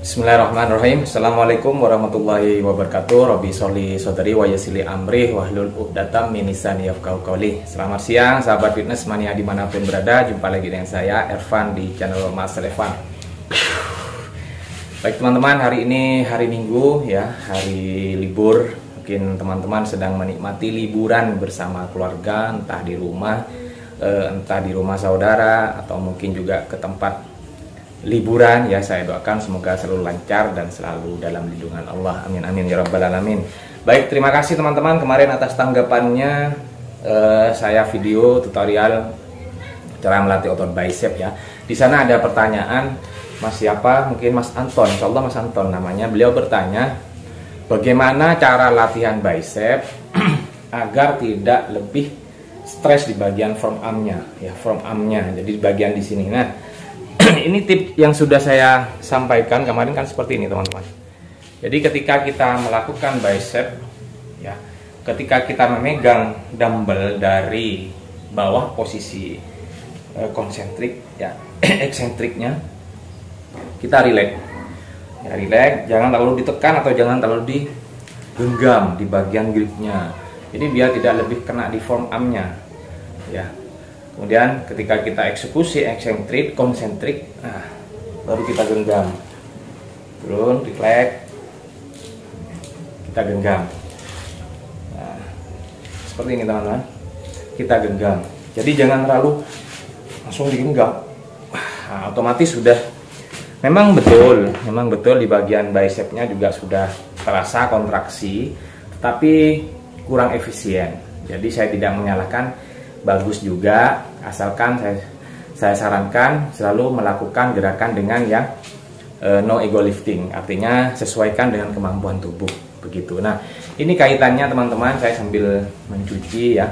Bismillahirrahmanirrahim. Assalamualaikum warahmatullahi wabarakatuh. Rabbi sholli shodri wa yassirli amri wahlul 'uqdatam min lisani yafqahu qawli. Selamat siang sahabat fitness mania dimanapun berada. Jumpa lagi dengan saya Ervan di channel Mas Ervan. Baik teman-teman, hari ini hari Minggu ya, hari libur. Mungkin teman-teman sedang menikmati liburan bersama keluarga, entah di rumah saudara atau mungkin juga ke tempat liburan ya. Saya doakan semoga selalu lancar dan selalu dalam lindungan Allah, amin amin ya rabbal alamin. Baik, terima kasih teman-teman kemarin atas tanggapannya. Saya video tutorial cara melatih otot bicep ya. Di sana ada pertanyaan, Mas siapa? Mungkin Mas Anton, insyaallah Mas Anton namanya. Beliau bertanya bagaimana cara latihan bicep agar tidak lebih stres di bagian forearm-nya ya, forearm-nya. Jadi di bagian di sini. Nah, ini tips yang sudah saya sampaikan kemarin kan seperti ini teman-teman. Jadi ketika kita melakukan bicep ya, ketika kita memegang dumbbell dari bawah posisi konsentrik ya, eksentriknya, kita relax ya, relax, jangan terlalu ditekan atau jangan terlalu digenggam di bagian gripnya. Jadi biar tidak lebih kena di forearm-nya ya. Kemudian ketika kita eksekusi eksentrik, konsentrik, nah, baru kita genggam. Turun, relax, kita genggam. Nah, seperti ini teman-teman. Kita genggam. Jadi jangan terlalu langsung digenggam. Nah, otomatis sudah. Memang betul di bagian bicepnya juga sudah terasa kontraksi, tapi kurang efisien. Jadi saya tidak menyalahkan, bagus juga, asalkan saya sarankan selalu melakukan gerakan dengan yang no ego lifting, artinya sesuaikan dengan kemampuan tubuh begitu. Nah, ini kaitannya teman-teman, saya sambil mencuci ya,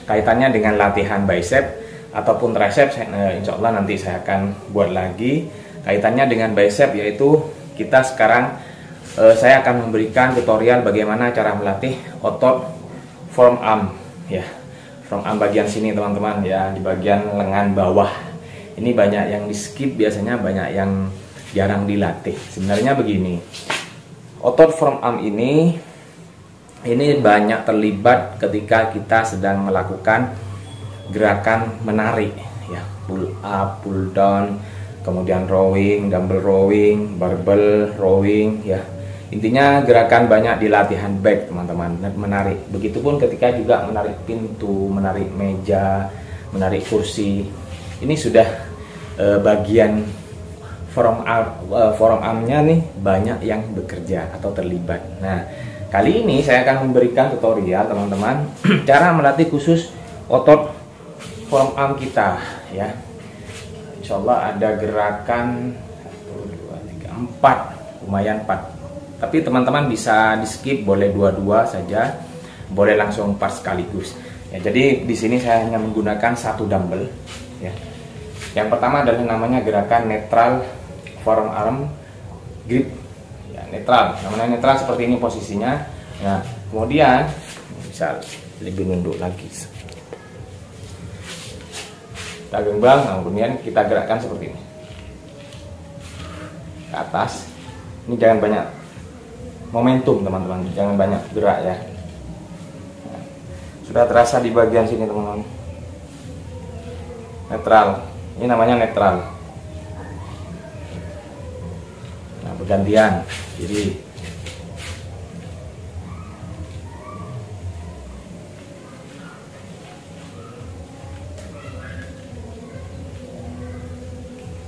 kaitannya dengan latihan bicep ataupun tricep. Insya Allah nanti saya akan buat lagi kaitannya dengan bicep, yaitu kita sekarang saya akan memberikan tutorial bagaimana cara melatih otot forearm ya, forearm bagian sini teman-teman ya, di bagian lengan bawah. Ini banyak yang di skip, biasanya banyak yang jarang dilatih. Sebenarnya begini, otot forearm ini banyak terlibat ketika kita sedang melakukan gerakan menarik ya, pull up, pull down, kemudian rowing, dumbbell rowing, barbell rowing ya. Intinya gerakan banyak di latihan back teman-teman, menarik. Begitupun ketika juga menarik pintu, menarik meja, menarik kursi. Ini sudah bagian forearm-nya nih banyak yang bekerja atau terlibat. Nah, kali ini saya akan memberikan tutorial teman-teman cara melatih khusus otot forearm kita ya. Insya Allah ada gerakan 1, 2, 3, 4, lumayan 4. Tapi teman-teman bisa di skip, boleh dua-dua saja, boleh langsung 4 sekaligus. Ya, jadi di sini saya hanya menggunakan 1 dumbbell. Ya. Yang pertama adalah namanya gerakan netral forearm grip. Ya, netral, namanya netral seperti ini posisinya. Nah, kemudian bisa lebih nunduk lagi. Kita genggam, kemudian kita gerakkan seperti ini ke atas. Ini jangan banyak momentum teman-teman, jangan banyak gerak ya. Nah, sudah terasa di bagian sini teman-teman. Netral, ini namanya netral. Nah, bergantian. Jadi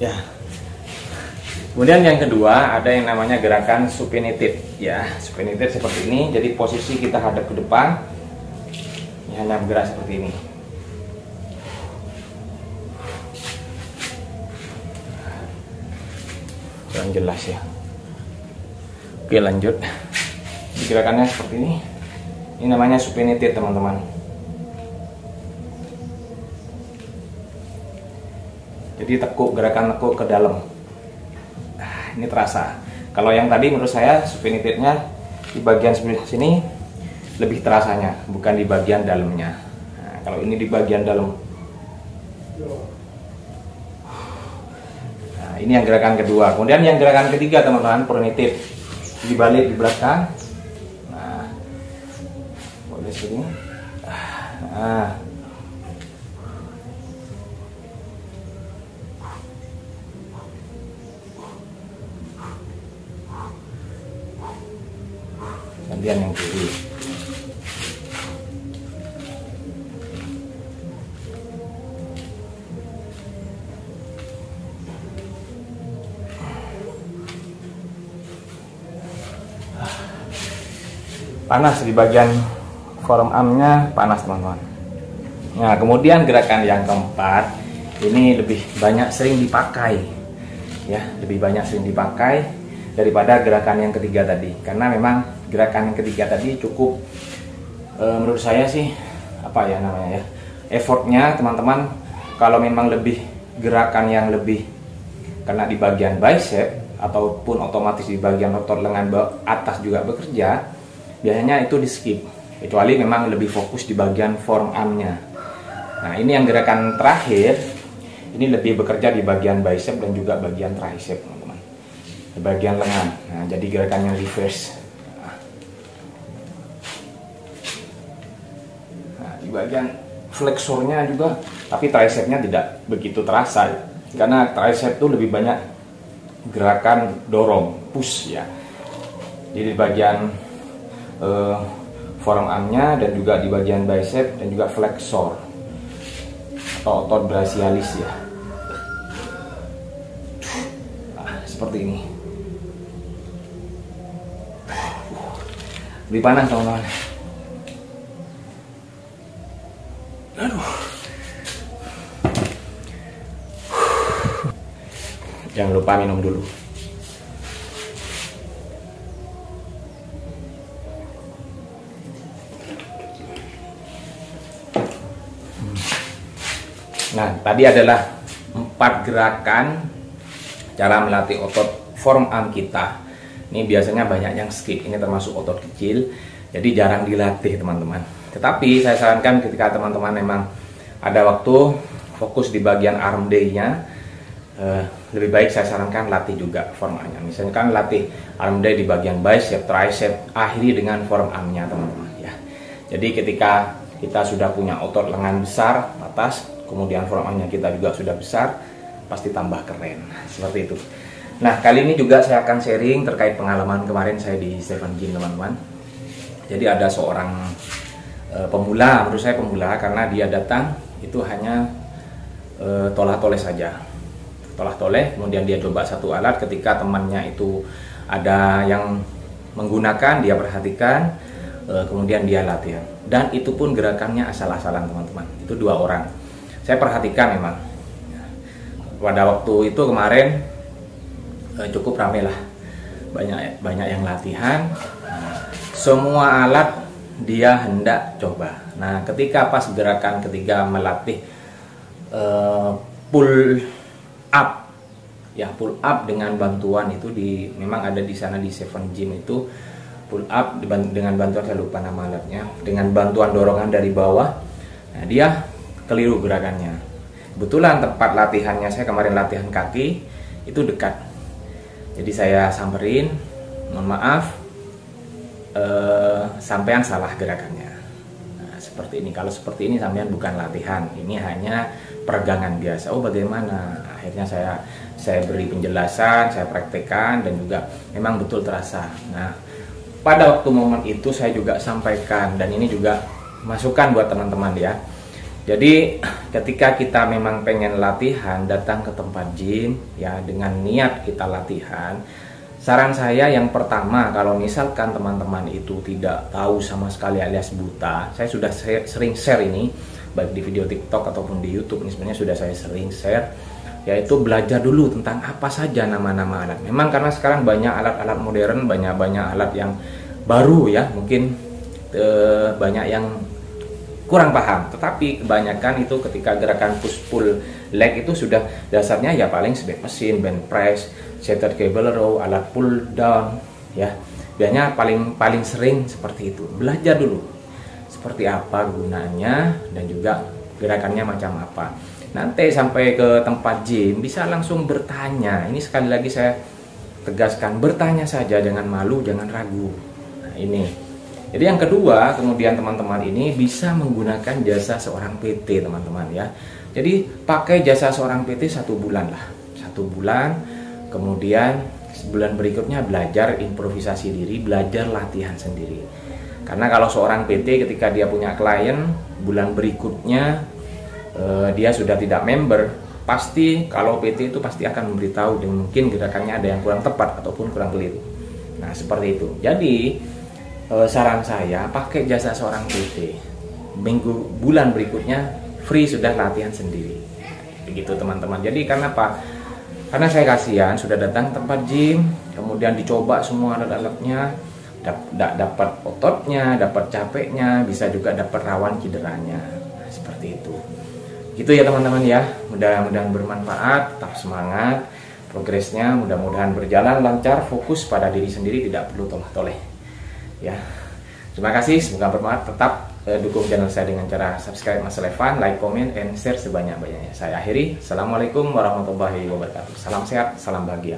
ya. Kemudian yang kedua ada yang namanya gerakan supinated ya. Supinated seperti ini. Jadi posisi kita hadap ke depan, ya, hanya bergerak seperti ini. Kurang jelas ya. Oke, lanjut. Gerakannya seperti ini. Ini namanya supinated teman-teman. Jadi tekuk, gerakan tekuk ke dalam. Ini terasa. Kalau yang tadi menurut saya supinatednya di bagian sebelah sini lebih terasanya, bukan di bagian dalamnya. Nah, kalau ini di bagian dalam. Nah, ini yang gerakan kedua. Kemudian yang gerakan ketiga teman-teman, pronated, dibalik di belakang. Nah, boleh sini. Nah, kemudian yang kiri. Panas di bagian forearmnya, panas teman-teman. Nah, kemudian gerakan yang keempat ini lebih banyak sering dipakai, ya, lebih banyak sering dipakai daripada gerakan yang ketiga tadi, karena memang gerakan yang ketiga tadi cukup menurut saya sih apa ya namanya ya, effortnya teman-teman. Kalau memang lebih gerakan yang lebih kena di bagian bicep ataupun otomatis di bagian otot lengan atas juga bekerja, biasanya itu di skip, kecuali memang lebih fokus di bagian forearmnya. Nah, ini yang gerakan terakhir, ini lebih bekerja di bagian bicep dan juga bagian tricep teman-teman, di bagian lengan. Nah, jadi gerakannya reverse. Nah, di bagian fleksornya juga, tapi tricepnya tidak begitu terasa, karena tricep itu lebih banyak gerakan dorong, push ya. Jadi di bagian forearmnya dan juga di bagian bicep dan juga flexor atau otot brachialis ya. Nah, seperti ini. Lebih panas teman-teman. Aduh. Jangan lupa minum dulu. Nah, tadi adalah 4 gerakan cara melatih otot forearm kita. Ini biasanya banyak yang skip, ini termasuk otot kecil, jadi jarang dilatih teman-teman. Tetapi saya sarankan ketika teman-teman memang ada waktu, fokus di bagian arm day-nya, lebih baik saya sarankan latih juga forearmnya. Misalnya kan latih arm day di bagian bicep, tricep, akhiri dengan forearmnya teman-teman ya. Jadi ketika kita sudah punya otot lengan besar atas, kemudian forearmnya kita juga sudah besar, pasti tambah keren seperti itu. Nah, kali ini juga saya akan sharing terkait pengalaman kemarin saya di Seven Gym teman-teman. Jadi ada seorang pemula, menurut saya pemula, karena dia datang itu hanya tolah-toleh saja, tolah-toleh. Kemudian dia coba satu alat, ketika temannya itu ada yang menggunakan, dia perhatikan, kemudian dia latihan. Dan itu pun gerakannya asal-asalan teman-teman, itu 2 orang. Saya perhatikan memang pada waktu itu kemarin cukup ramai lah, banyak yang latihan. Semua alat dia hendak coba. Nah, ketika pas gerakan ketiga melatih pull up ya, pull up dengan bantuan itu memang ada di sana di Seven Gym itu pull up dengan bantuan, saya lupa nama alatnya, dengan bantuan dorongan dari bawah. Nah, dia keliru gerakannya. Kebetulan tempat latihannya saya kemarin latihan kaki itu dekat. Jadi saya samperin, mohon maaf, sampean salah gerakannya. Nah, seperti ini. Kalau seperti ini sampean bukan latihan, ini hanya peregangan biasa. Oh, bagaimana? Akhirnya saya beri penjelasan, saya praktekkan, dan juga memang betul terasa. Nah, pada waktu momen itu saya juga sampaikan, dan ini juga masukan buat teman-teman ya. Jadi ketika kita memang pengen latihan, datang ke tempat gym ya dengan niat kita latihan. Saran saya yang pertama, kalau misalkan teman-teman itu tidak tahu sama sekali alias buta, saya sudah sering share ini baik di video TikTok ataupun di YouTube. Ini sebenarnya sudah saya sering share, yaitu belajar dulu tentang apa saja nama-nama alat. Memang karena sekarang banyak alat-alat modern, banyak alat yang baru ya, mungkin banyak yang kurang paham, tetapi kebanyakan itu ketika gerakan push pull leg itu sudah dasarnya ya paling sebagai mesin, bench press, seated cable row, alat pull down ya. Biasanya paling sering seperti itu. Belajar dulu seperti apa gunanya dan juga gerakannya macam apa. nanti sampai ke tempat gym bisa langsung bertanya. Ini sekali lagi saya tegaskan, bertanya saja, jangan malu, jangan ragu. Nah, ini. Jadi yang kedua, kemudian teman-teman ini bisa menggunakan jasa seorang PT, teman-teman ya. Jadi pakai jasa seorang PT 1 bulan lah, 1 bulan, kemudian bulan berikutnya belajar improvisasi diri, belajar latihan sendiri. Karena kalau seorang PT ketika dia punya klien, bulan berikutnya dia sudah tidak member, pasti kalau PT itu pasti akan memberitahu dan mungkin gerakannya ada yang kurang tepat ataupun kurang keliru. Nah seperti itu. Jadi saran saya pakai jasa seorang PT, bulan berikutnya free sudah latihan sendiri. Begitu teman-teman. Jadi karena apa? Karena saya kasihan sudah datang tempat gym, kemudian dicoba semua alat-alatnya, dapat ototnya, dapat capeknya, bisa juga dapat rawan cederanya. Nah, seperti itu. Gitu ya teman-teman ya. Mudah-mudahan bermanfaat, tetap semangat. Progresnya mudah-mudahan berjalan lancar, fokus pada diri sendiri, tidak perlu toleh-toleh. Ya. Terima kasih, semoga bermanfaat. Tetap dukung channel saya dengan cara subscribe Mas Levan, like, comment, and share sebanyak-banyaknya. Saya akhiri. Assalamualaikum warahmatullahi wabarakatuh. Salam sehat, salam bahagia.